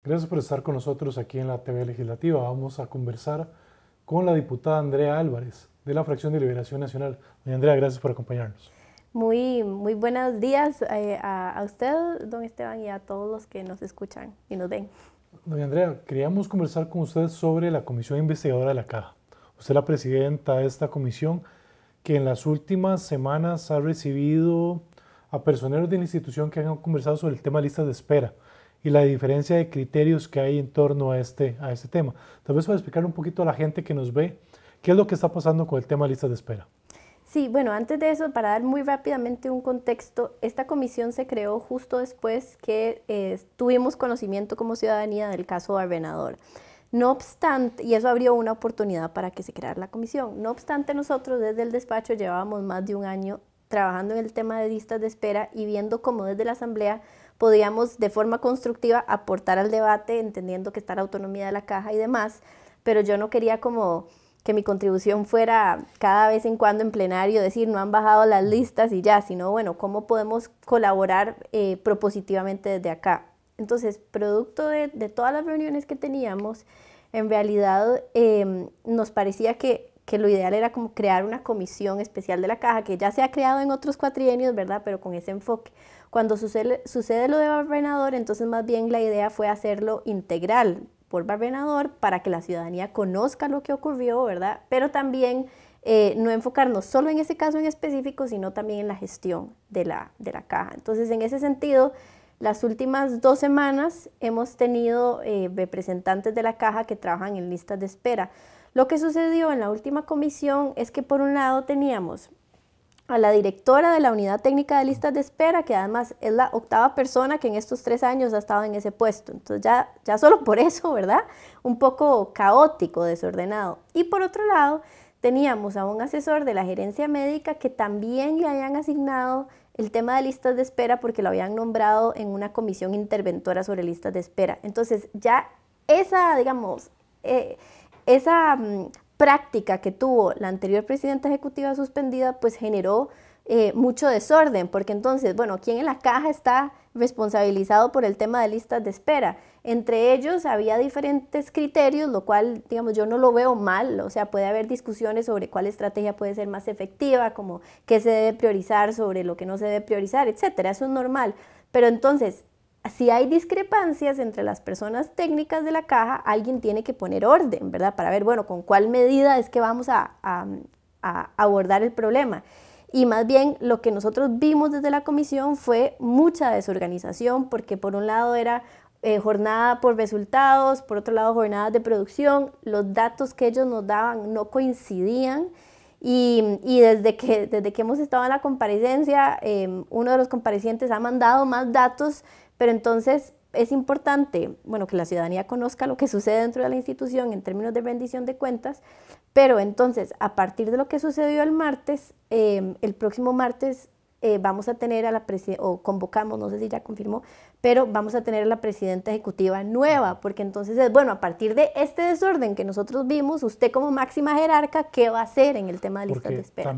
Gracias por estar con nosotros aquí en la TV Legislativa. Vamos a conversar con la diputada Andrea Álvarez, de la Fracción de Liberación Nacional. Doña Andrea, gracias por acompañarnos. Muy buenos días a usted, don Esteban, y a todos los que nos escuchan y nos ven. Doña Andrea, queríamos conversar con usted sobre la Comisión Investigadora de la Caja. Usted es la presidenta de esta comisión que en las últimas semanas ha recibido a personeros de la institución que han conversado sobre el tema de listas de espera y la diferencia de criterios que hay en torno a este tema. Tal vez para explicar un poquito a la gente que nos ve, ¿qué es lo que está pasando con el tema de listas de espera? Sí, bueno, antes de eso, para dar muy rápidamente un contexto, esta comisión se creó justo después que tuvimos conocimiento como ciudadanía del caso Barbenador. No obstante, y eso abrió una oportunidad para que se creara la comisión. No obstante, nosotros desde el despacho llevábamos más de un año trabajando en el tema de listas de espera y viendo cómo desde la Asamblea podíamos de forma constructiva aportar al debate, entendiendo que está la autonomía de la caja y demás, pero yo no quería como que mi contribución fuera cada vez en cuando en plenario decir no han bajado las listas y ya, sino bueno, cómo podemos colaborar propositivamente desde acá. Entonces, producto de todas las reuniones que teníamos, en realidad nos parecía que lo ideal era como crear una comisión especial de la caja, que ya se ha creado en otros cuatrienios, ¿verdad? Pero con ese enfoque. Cuando sucede lo de Barbenador, entonces más bien la idea fue hacerlo integral por Barbenador para que la ciudadanía conozca lo que ocurrió, ¿verdad? Pero también no enfocarnos solo en ese caso en específico, sino también en la gestión de la caja. Entonces, en ese sentido, las últimas 2 semanas hemos tenido representantes de la caja que trabajan en listas de espera. Lo que sucedió en la última comisión es que por un lado teníamos a la directora de la Unidad Técnica de Listas de Espera, que además es la 8ª persona que en estos 3 años ha estado en ese puesto. Entonces ya solo por eso, ¿verdad? Un poco caótico, desordenado. Y por otro lado, teníamos a un asesor de la gerencia médica que también le habían asignado el tema de listas de espera porque lo habían nombrado en una comisión interventora sobre listas de espera. Entonces ya esa, digamos, práctica que tuvo la anterior presidenta ejecutiva suspendida, pues generó mucho desorden, porque entonces, bueno, ¿quién en la caja está responsabilizado por el tema de listas de espera? Entre ellos había diferentes criterios, lo cual, digamos, yo no lo veo mal, o sea, puede haber discusiones sobre cuál estrategia puede ser más efectiva, como qué se debe priorizar sobre lo que no se debe priorizar, etcétera, eso es normal, pero entonces, si hay discrepancias entre las personas técnicas de la caja, alguien tiene que poner orden, ¿verdad? Para ver, bueno, con cuál medida es que vamos a abordar el problema. Y más bien lo que nosotros vimos desde la comisión fue mucha desorganización, porque por un lado era jornada por resultados, por otro lado jornadas de producción, los datos que ellos nos daban no coincidían. Y desde que hemos estado en la comparecencia, uno de los comparecientes ha mandado más datos, pero entonces es importante, bueno, que la ciudadanía conozca lo que sucede dentro de la institución en términos de rendición de cuentas, pero entonces, a partir de lo que sucedió el martes, el próximo martes vamos a tener a la presidenta, o convocamos, no sé si ya confirmó, pero vamos a tener a la presidenta ejecutiva nueva, porque entonces es, bueno, a partir de este desorden que nosotros vimos, usted como máxima jerarca, ¿qué va a hacer en el tema de listas de espera?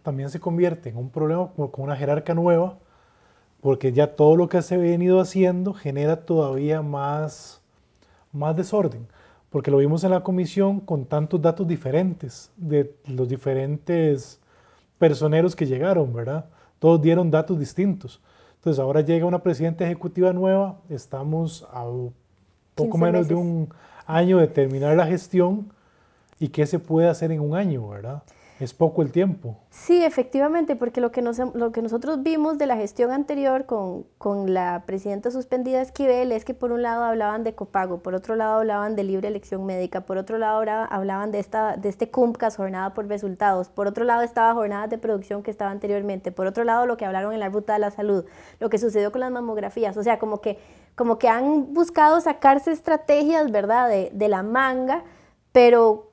También se convierte en un problema con una jerarca nueva, porque ya todo lo que se ha venido haciendo genera todavía más desorden, porque lo vimos en la comisión con tantos datos diferentes de los diferentes personeros que llegaron, ¿verdad? Todos dieron datos distintos. Entonces ahora llega una presidenta ejecutiva nueva, estamos a poco menos de un año de terminar la gestión y qué se puede hacer en un año, ¿verdad? Es poco el tiempo. Sí, efectivamente, porque lo que nosotros vimos de la gestión anterior con la presidenta suspendida Esquivel es que por un lado hablaban de copago, por otro lado hablaban de libre elección médica, por otro lado hablaban de este CUMCAS, jornada por resultados, por otro lado estaba jornadas de producción que estaba anteriormente, por otro lado lo que hablaron en la ruta de la salud, lo que sucedió con las mamografías, o sea, como que han buscado sacarse estrategias, ¿verdad?, de la manga, pero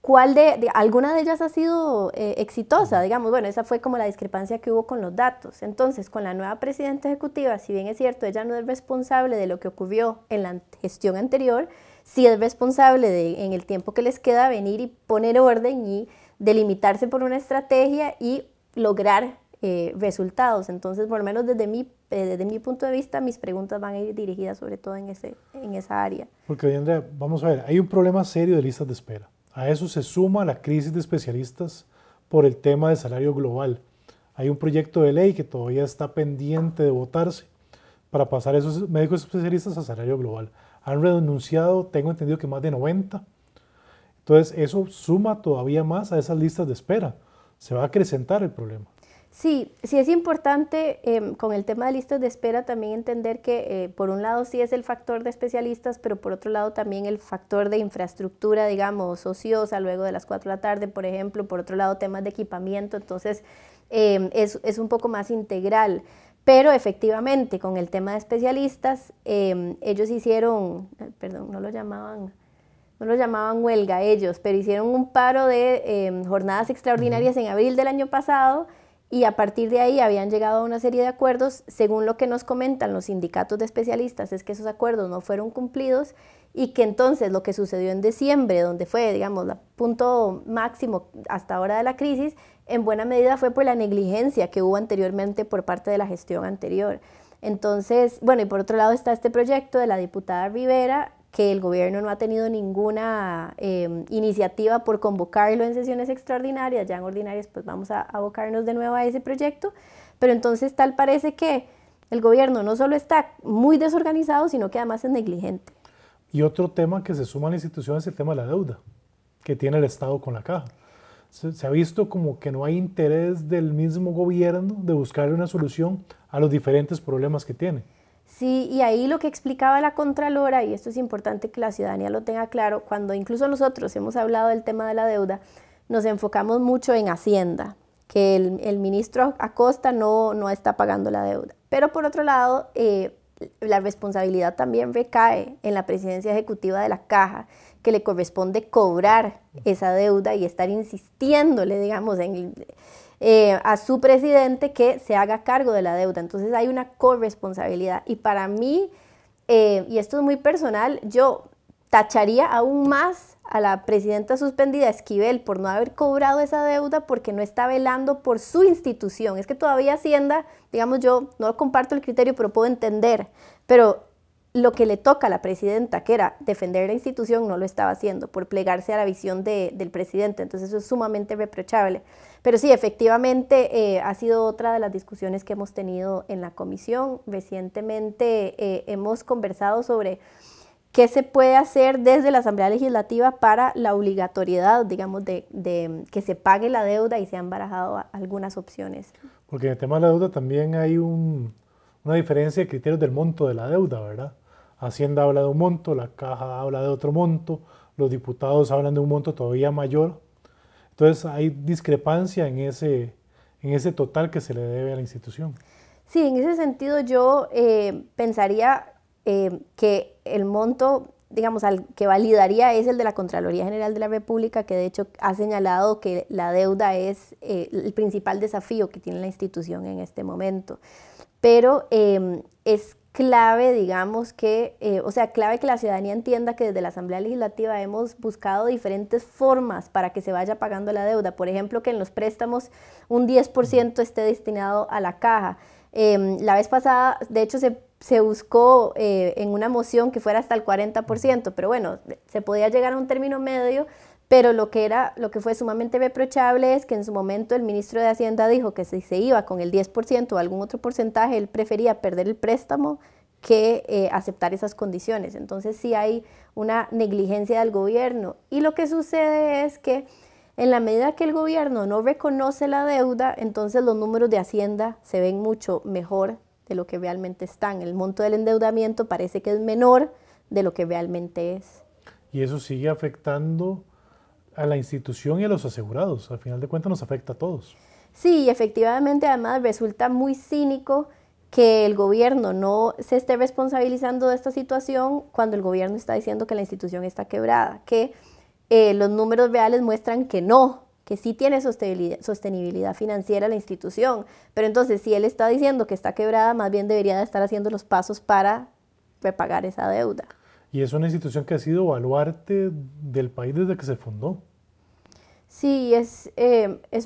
¿cuál alguna de ellas ha sido exitosa? Digamos, bueno, esa fue como la discrepancia que hubo con los datos. Entonces, con la nueva presidenta ejecutiva, si bien es cierto, ella no es responsable de lo que ocurrió en la gestión anterior, sí es responsable en el tiempo que les queda venir y poner orden y delimitarse por una estrategia y lograr resultados. Entonces, por lo menos desde desde mi punto de vista, mis preguntas van a ir dirigidas sobre todo en esa área. Porque, Andrea, vamos a ver, hay un problema serio de listas de espera. A eso se suma la crisis de especialistas por el tema del salario global. Hay un proyecto de ley que todavía está pendiente de votarse para pasar a esos médicos especialistas a salario global. Han renunciado, tengo entendido que más de 90. Entonces, eso suma todavía más a esas listas de espera. Se va a acrecentar el problema. Sí, sí es importante con el tema de listas de espera también entender que por un lado sí es el factor de especialistas, pero por otro lado también el factor de infraestructura, digamos, ociosa luego de las 4 de la tarde, por ejemplo, por otro lado temas de equipamiento, entonces es un poco más integral. Pero efectivamente con el tema de especialistas, ellos hicieron, perdón, no lo llamaban huelga ellos, pero hicieron un paro de jornadas extraordinarias en abril del año pasado, y a partir de ahí habían llegado a una serie de acuerdos. Según lo que nos comentan los sindicatos de especialistas, es que esos acuerdos no fueron cumplidos y que entonces lo que sucedió en diciembre, donde fue, digamos, el punto máximo hasta ahora de la crisis, en buena medida fue por la negligencia que hubo anteriormente por parte de la gestión anterior. Entonces, bueno, y por otro lado está este proyecto de la diputada Rivera, que el gobierno no ha tenido ninguna iniciativa por convocarlo en sesiones extraordinarias. Ya en ordinarias pues vamos a abocarnos de nuevo a ese proyecto, pero entonces tal parece que el gobierno no solo está muy desorganizado, sino que además es negligente. Y otro tema que se suma a la institución es el tema de la deuda que tiene el Estado con la caja. Se ha visto como que no hay interés del mismo gobierno de buscarle una solución a los diferentes problemas que tiene. Sí, y ahí lo que explicaba la Contralora, y esto es importante que la ciudadanía lo tenga claro, cuando incluso nosotros hemos hablado del tema de la deuda, nos enfocamos mucho en Hacienda, que el ministro Acosta no está pagando la deuda. Pero por otro lado, la responsabilidad también recae en la presidencia ejecutiva de la Caja, que le corresponde cobrar esa deuda y estar insistiéndole, digamos, a su presidente que se haga cargo de la deuda. Entonces hay una corresponsabilidad, y para mí, y esto es muy personal, yo tacharía aún más a la presidenta suspendida Esquivel por no haber cobrado esa deuda, porque no está velando por su institución. Es que todavía Hacienda, digamos, yo no comparto el criterio, pero puedo entender, pero lo que le toca a la presidenta, que era defender la institución, no lo estaba haciendo por plegarse a la visión del presidente. Entonces eso es sumamente reprochable. Pero sí, efectivamente ha sido otra de las discusiones que hemos tenido en la comisión. Recientemente hemos conversado sobre qué se puede hacer desde la Asamblea Legislativa para la obligatoriedad, digamos, de que se pague la deuda, y se han barajado algunas opciones. Porque en el tema de la deuda también hay una diferencia de criterios del monto de la deuda, ¿verdad? Hacienda habla de un monto, la Caja habla de otro monto, los diputados hablan de un monto todavía mayor. Entonces hay discrepancia en ese total que se le debe a la institución. Sí, en ese sentido yo pensaría que el monto, digamos, al que validaría es el de la Contraloría General de la República, que de hecho ha señalado que la deuda es el principal desafío que tiene la institución en este momento. Pero es clave, digamos, clave que la ciudadanía entienda que desde la Asamblea Legislativa hemos buscado diferentes formas para que se vaya pagando la deuda. Por ejemplo, que en los préstamos un 10% esté destinado a la Caja. La vez pasada, de hecho, se buscó en una moción que fuera hasta el 40%, pero bueno, se podía llegar a un término medio. Pero lo que fue sumamente reprochable es que en su momento el ministro de Hacienda dijo que si se iba con el 10% o algún otro porcentaje, él prefería perder el préstamo que aceptar esas condiciones. Entonces sí hay una negligencia del gobierno, y lo que sucede es que en la medida que el gobierno no reconoce la deuda, entonces los números de Hacienda se ven mucho mejor de lo que realmente están. El monto del endeudamiento parece que es menor de lo que realmente es. Y eso sigue afectando a la institución y a los asegurados. Al final de cuentas nos afecta a todos. Sí, efectivamente, además resulta muy cínico que el gobierno no se esté responsabilizando de esta situación cuando el gobierno está diciendo que la institución está quebrada, que los números reales muestran que no, que sí tiene sostenibilidad financiera la institución. Pero entonces, si él está diciendo que está quebrada, más bien debería de estar haciendo los pasos para repagar esa deuda. Y es una institución que ha sido baluarte del país desde que se fundó. Sí, es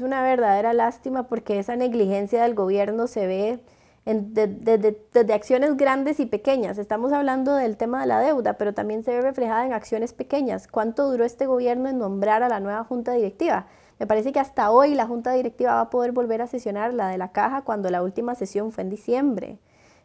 una verdadera lástima, porque esa negligencia del gobierno se ve desde acciones grandes y pequeñas. Estamos hablando del tema de la deuda, pero también se ve reflejada en acciones pequeñas. ¿Cuánto duró este gobierno en nombrar a la nueva junta directiva? Me parece que hasta hoy la junta directiva va a poder volver a sesionar, la de la Caja, cuando la última sesión fue en diciembre.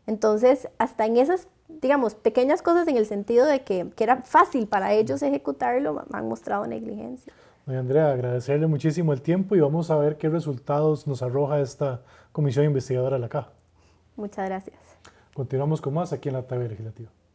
Entonces, hasta en esas, digamos, pequeñas cosas, en el sentido de que era fácil para ellos ejecutarlo, han mostrado negligencia. Doña Andrea, agradecerle muchísimo el tiempo y vamos a ver qué resultados nos arroja esta comisión investigadora de la Caja. Muchas gracias. Continuamos con más aquí en la TV Legislativa.